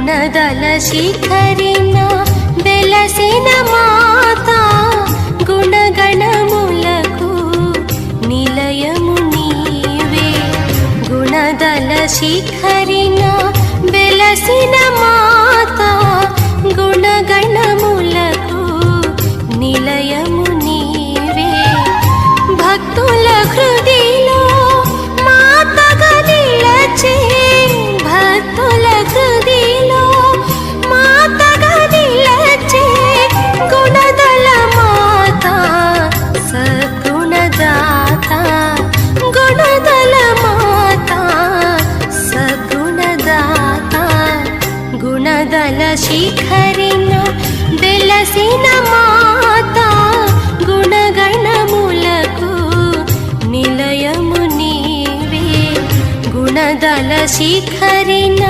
గుణదల శిఖరిన వెలసిన మాత గుణగణములకు నిలయము నీవే. గుణదల శిఖరిన వెలసిన మాత గుణగణములకు నిలయము నీవే. భక్తుల హృదిలో మాతగా నిలచే, భక్తుల హృదిలో మాతగా నిలచే గుణదల మాత సద్గుణదాత. గుణదల మాత సద్గుణదాత. గుణదల శిఖరిన వెలసిన మాత గుణగణములకు నిలయము నీవే. గుణదల శిఖరిన